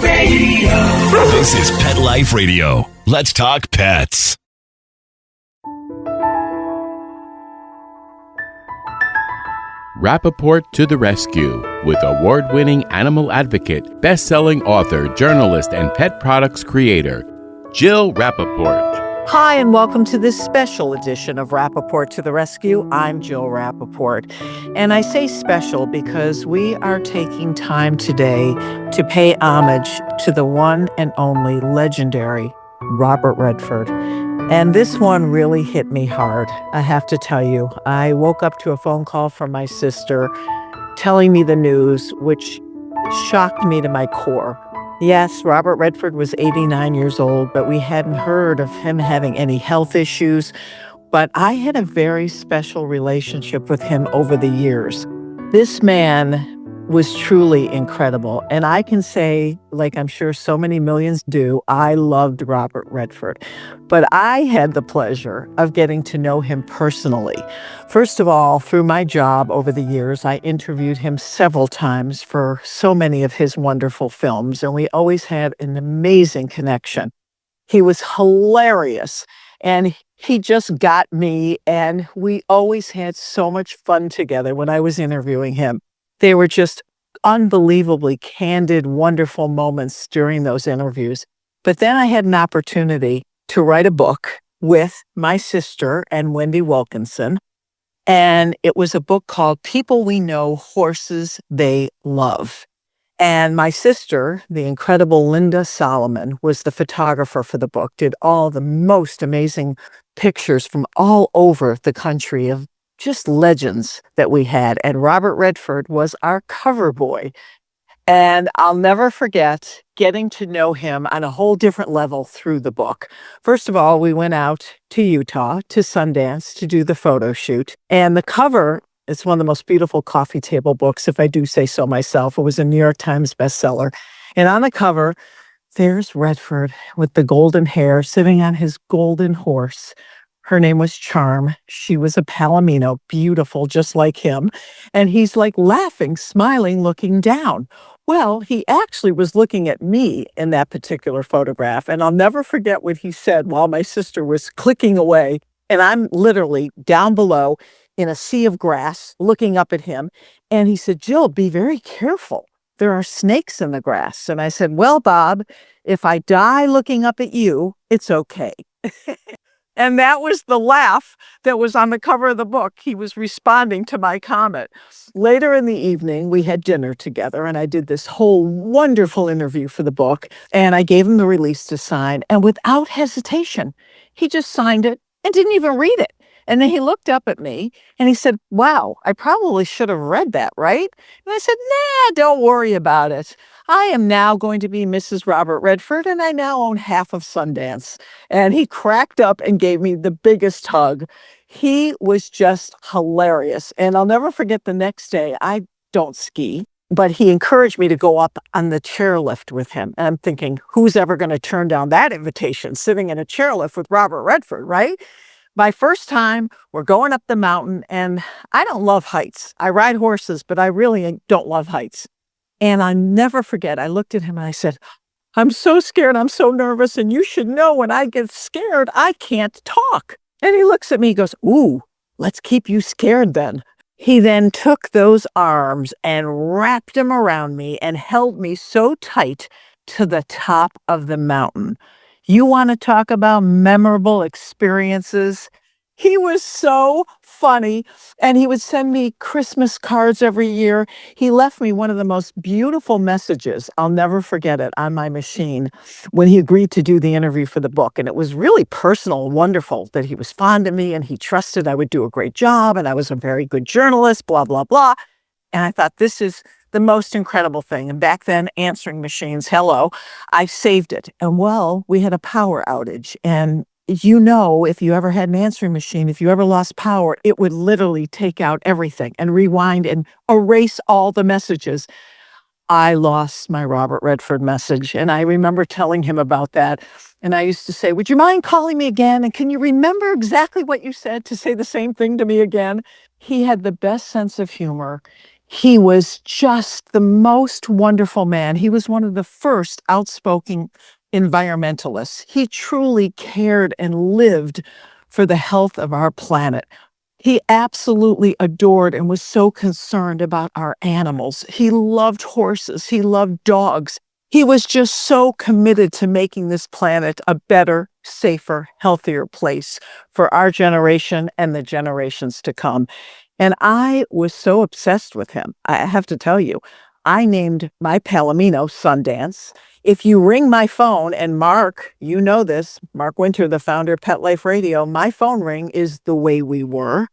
This is Pet Life Radio. Let's talk pets. Rappaport to the rescue with award-winning animal advocate, best-selling author, journalist, and pet products creator, Jill Rappaport. Hi, and welcome to this special edition of Rappaport to the Rescue. I'm Jill Rappaport, and I say special because we are taking time today to pay homage to the one and only legendary Robert Redford. And this one really hit me hard, I have to tell you. I woke up to a phone call from my sister telling me the news, which shocked me to my core. Yes, Robert Redford was 89 years old, but we hadn't heard of him having any health issues. But I had a very special relationship with him over the years. This man was truly incredible. And I can say, like I'm sure so many millions do, I loved Robert Redford. But I had the pleasure of getting to know him personally. First of all, through my job over the years, I interviewed him several times for so many of his wonderful films, and we always had an amazing connection. He was hilarious, and he just got me, and we always had so much fun together when I was interviewing him. They were just unbelievably candid, wonderful moments during those interviews. But then I had an opportunity to write a book with my sister and Wendy Wilkinson. And it was a book called People We Know, Horses They Love. And my sister, the incredible Linda Solomon, was the photographer for the book, did all the most amazing pictures from all over the country of just legends that we had. And Robert Redford was our cover boy. And I'll never forget getting to know him on a whole different level through the book. First of all, we went out to Utah, to Sundance, to do the photo shoot. And the cover is one of the most beautiful coffee table books, if I do say so myself. It was a New York Times bestseller. And on the cover, there's Redford with the golden hair sitting on his golden horse. Her name was Charm. She was a Palomino, beautiful, just like him. And he's like laughing, smiling, looking down. Well, he actually was looking at me in that particular photograph. And I'll never forget what he said while my sister was clicking away. And I'm literally down below in a sea of grass looking up at him. And he said, Jill, be very careful. There are snakes in the grass. And I said, well, Bob, if I die looking up at you, it's okay. And that was the laugh that was on the cover of the book. He was responding to my comment. Later in the evening, we had dinner together, and I did this whole wonderful interview for the book, and I gave him the release to sign, and without hesitation, he just signed it and didn't even read it. And then he looked up at me and he said, wow, I probably should have read that, right? And I said, nah, don't worry about it. I am now going to be Mrs. Robert Redford, and I now own half of Sundance. And he cracked up and gave me the biggest hug. He was just hilarious. And I'll never forget the next day. I don't ski, but he encouraged me to go up on the chairlift with him. And I'm thinking, who's ever going to turn down that invitation, sitting in a chairlift with Robert Redford, right? My first time, we're going up the mountain, and I don't love heights. I ride horses, but I really don't love heights. And I never forget, I looked at him and I said, I'm so scared, I'm so nervous, and you should know when I get scared, I can't talk. And he looks at me and goes, ooh, let's keep you scared then. He then took those arms and wrapped them around me and held me so tight to the top of the mountain. You want to talk about memorable experiences? He was so funny, and he would send me Christmas cards every year. He left me one of the most beautiful messages, I'll never forget it, on my machine when he agreed to do the interview for the book. And it was really personal and wonderful that he was fond of me and he trusted I would do a great job and I was a very good journalist, blah, blah, blah. And I thought, this is the most incredible thing. And back then, answering machines, hello, I saved it. And well, we had a power outage. And you know, if you ever had an answering machine, if you ever lost power, it would literally take out everything and rewind and erase all the messages. I lost my Robert Redford message. And I remember telling him about that. And I used to say, would you mind calling me again? And can you remember exactly what you said to say the same thing to me again? He had the best sense of humor. He was just the most wonderful man. He was one of the first outspoken environmentalists. He truly cared and lived for the health of our planet. He absolutely adored and was so concerned about our animals. He loved horses. He loved dogs. He was just so committed to making this planet a better, safer, healthier place for our generation and the generations to come. And I was so obsessed with him. I have to tell you, I named my Palomino Sundance. If you ring my phone, and Mark, you know this, Mark Winter, the founder of Pet Life Radio, my phone ring is the way we were.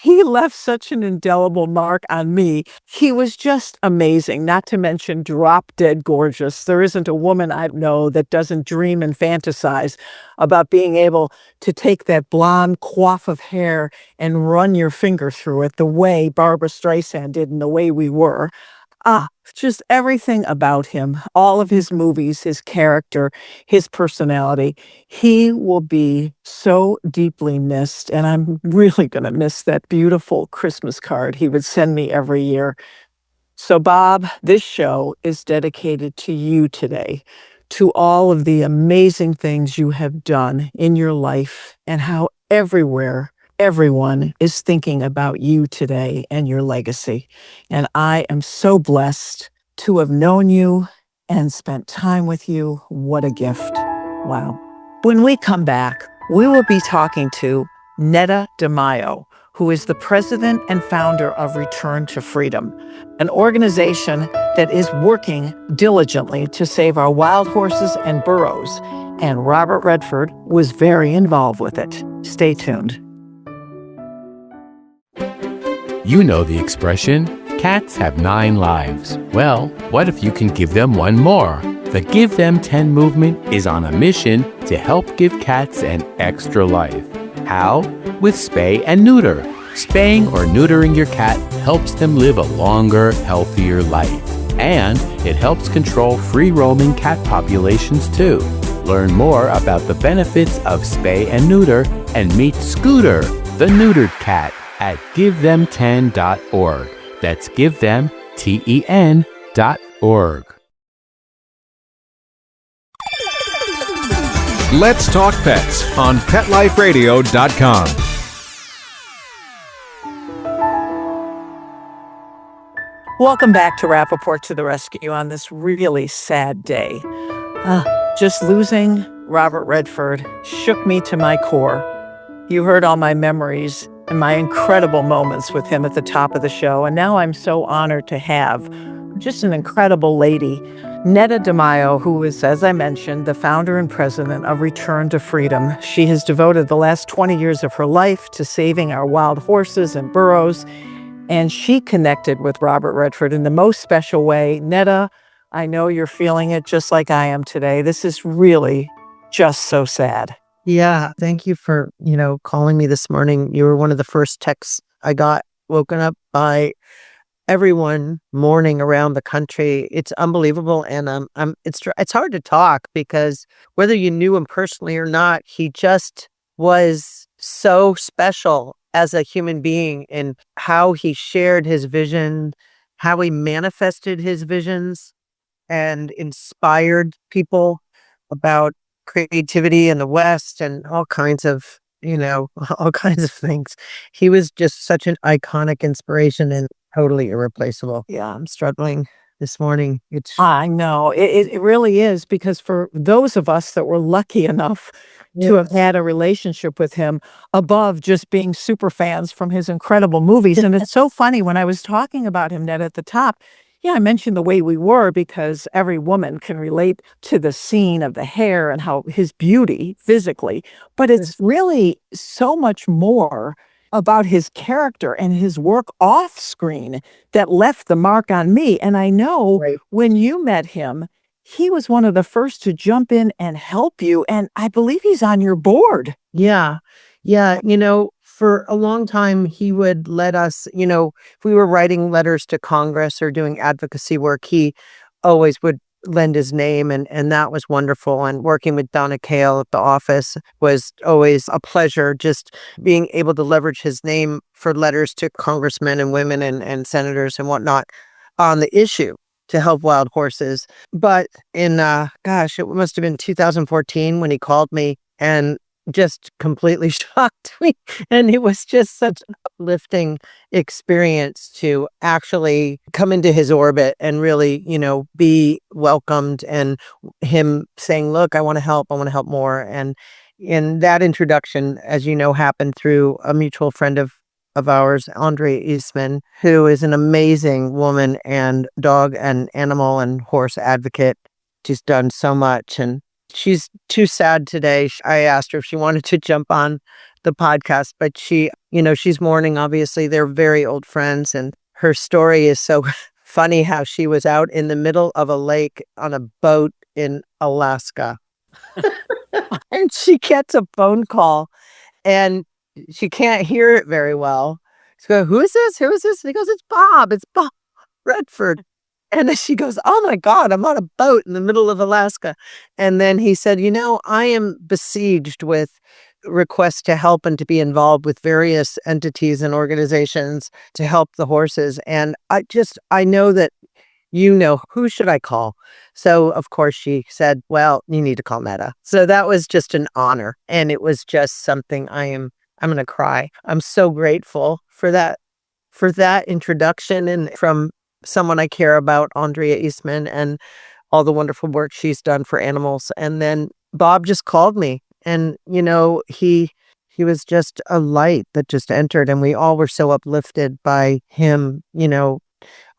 He left such an indelible mark on me. He was just amazing, not to mention drop dead gorgeous. There isn't a woman I know that doesn't dream and fantasize about being able to take that blonde coif of hair and run your finger through it the way Barbara Streisand did in The Way We Were. Just everything about him, all of his movies, his character, his personality. He will be so deeply missed. And I'm really going to miss that beautiful Christmas card he would send me every year. So, Bob, this show is dedicated to you today, to all of the amazing things you have done in your life and how everywhere everyone is thinking about you today and your legacy. And I am so blessed to have known you and spent time with you. What a gift. Wow. When we come back, we will be talking to Netta DeMaio, who is the president and founder of Return to Freedom, an organization that is working diligently to save our wild horses and burros. And Robert Redford was very involved with it. Stay tuned. You know the expression, cats have 9 lives. Well, what if you can give them one more? The Give Them 10 movement is on a mission to help give cats an extra life. How? With spay and neuter. Spaying or neutering your cat helps them live a longer, healthier life. And it helps control free-roaming cat populations too. Learn more about the benefits of spay and neuter and meet Scooter, the neutered cat, at GiveThem10.org. That's GiveThem10.org. Let's Talk Pets on PetLifeRadio.com. Welcome back to Rappaport to the Rescue on this really sad day. Just losing Robert Redford shook me to my core. You heard all my memories and my incredible moments with him at the top of the show, and now I'm so honored to have just an incredible lady, Netta DeMaio, who is, as I mentioned, the founder and president of Return to Freedom. She has devoted the last 20 years of her life to saving our wild horses and burros, and she connected with Robert Redford in the most special way. Netta, I know you're feeling it just like I am today. This is really just so sad. Yeah, thank you for, calling me this morning. You were one of the first texts I got, woken up by everyone mourning around the country. It's unbelievable, and it's hard to talk because whether you knew him personally or not, he just was so special as a human being in how he shared his vision, how he manifested his visions and inspired people about creativity in the West and all kinds of, all kinds of things. He was just such an iconic inspiration and totally irreplaceable. Yeah, I'm struggling this morning. I know. It really is, because for those of us that were lucky enough to have had a relationship with him above just being super fans from his incredible movies. And it's so funny when I was talking about him, Ned, at the top, I mentioned The Way We Were because every woman can relate to the scene of the hair and how his beauty physically, but it's really so much more about his character and his work off screen that left the mark on me. And I know when you met him, he was one of the first to jump in and help you. And I believe he's on your board. Yeah. For a long time, he would let us, if we were writing letters to Congress or doing advocacy work, he always would lend his name, and that was wonderful. And working with Donna Kale at the office was always a pleasure, just being able to leverage his name for letters to congressmen and women and senators and whatnot on the issue to help wild horses. But in, gosh, it must have been 2014 when he called me and just completely shocked me. And it was just such an uplifting experience to actually come into his orbit and really, be welcomed, and him saying, look, I want to help more. And in that introduction, as you know, happened through a mutual friend of ours, Andrea Eastman, who is an amazing woman and dog and animal and horse advocate. She's done so much, and she's too sad today. I asked her if she wanted to jump on the podcast, but she's mourning. Obviously, they're very old friends, and her story is so funny how she was out in the middle of a lake on a boat in Alaska. And she gets a phone call, and she can't hear it very well. She goes, who is this? Who is this? And he goes, it's Bob. It's Bob Redford. And then she goes, oh my God, I'm on a boat in the middle of Alaska. And then he said, I am besieged with requests to help and to be involved with various entities and organizations to help the horses. And I know that who should I call? So of course she said, well, you need to call Netta. So that was just an honor. And it was just something I'm going to cry. I'm so grateful for that introduction, and from someone I care about, Andrea Eastman, and all the wonderful work she's done for animals. And then Bob just called me, and he was just a light that just entered, and we all were so uplifted by him,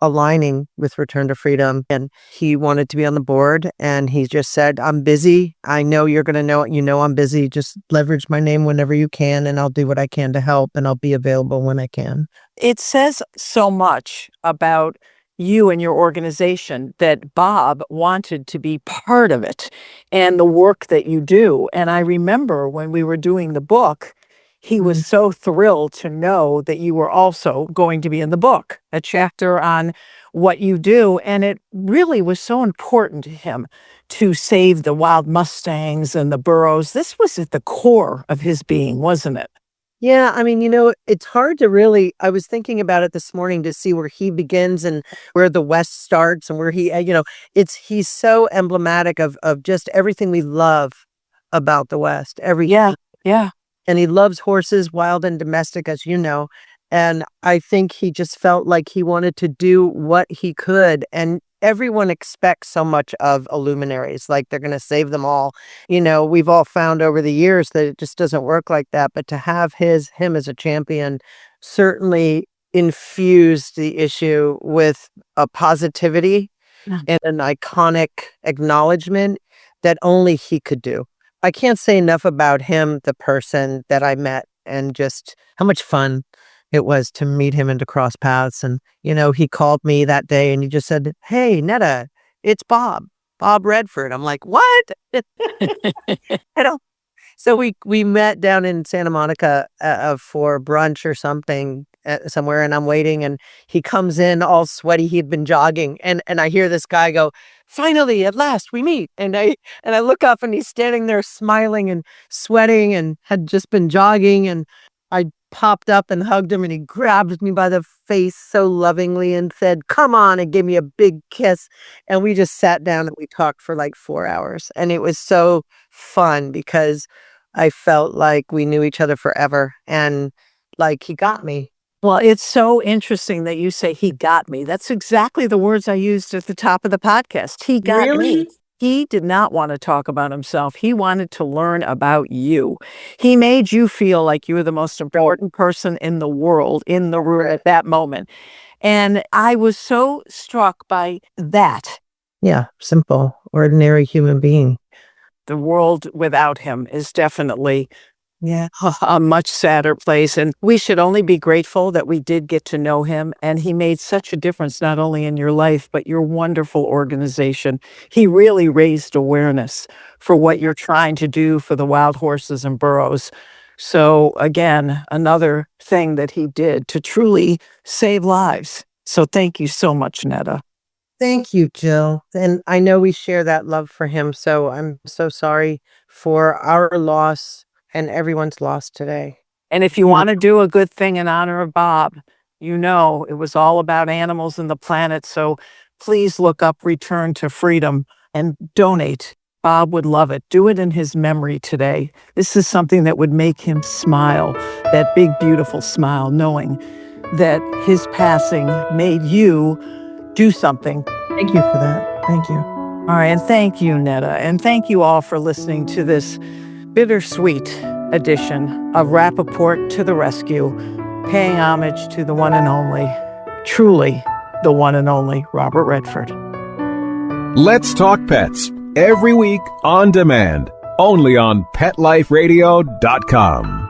aligning with Return to Freedom. And he wanted to be on the board, and he just said, I'm busy. I know you're going to know it. I'm busy. Just leverage my name whenever you can, and I'll do what I can to help, and I'll be available when I can. It says so much about you and your organization that Bob wanted to be part of it and the work that you do. And I remember when we were doing the book, he was so thrilled to know that you were also going to be in the book, a chapter on what you do. And it really was so important to him to save the wild mustangs and the burros. This was at the core of his being, wasn't it? Yeah, I mean, it's hard to really, I was thinking about it this morning to see where he begins and where the West starts, and where he's so emblematic of just everything we love about the West. Yeah. And he loves horses, wild and domestic, as you know. And I think he just felt like he wanted to do what he could. And everyone expects so much of luminaries, like they're going to save them all. We've all found over the years that it just doesn't work like that. But to have him as a champion certainly infused the issue with a positivity and an iconic acknowledgement that only he could do. I can't say enough about him, the person that I met, and just how much fun it was to meet him and to cross paths. And, he called me that day and he just said, hey, Netta, it's Bob Redford. I'm like, what? So we met down in Santa Monica for brunch or something somewhere, and I'm waiting, and he comes in all sweaty. He'd been jogging, and I hear this guy go, finally, at last we meet. And I look up, and he's standing there smiling and sweating and had just been jogging. And I popped up and hugged him, and he grabbed me by the face so lovingly and said, come on, and gave me a big kiss. And we just sat down and we talked for like 4 hours. And it was so fun because I felt like we knew each other forever, and like he got me. Well, it's so interesting that you say he got me. That's exactly the words I used at the top of the podcast. He got me. He did not want to talk about himself. He wanted to learn about you. He made you feel like you were the most important person in the world, in the room at that moment. And I was so struck by that. Yeah, simple, ordinary human being. The world without him is definitely a much sadder place. And we should only be grateful that we did get to know him. And he made such a difference, not only in your life, but your wonderful organization. He really raised awareness for what you're trying to do for the wild horses and burros. So again, another thing that he did to truly save lives. So thank you so much, Netta. Thank you, Jill. And I know we share that love for him. So I'm so sorry for our loss and everyone's loss today. And if you want to do a good thing in honor of Bob, you know it was all about animals and the planet. So please look up Return to Freedom and donate. Bob would love it. Do it in his memory today. This is something that would make him smile, that big, beautiful smile, knowing that his passing made you do something. Thank you for that. Thank you. All right, and thank you, Netta, and thank you all for listening to this bittersweet edition of Rappaport to the Rescue, paying homage to the one and only, truly the one and only Robert Redford. Let's Talk Pets, every week on demand, only on PetLifeRadio.com.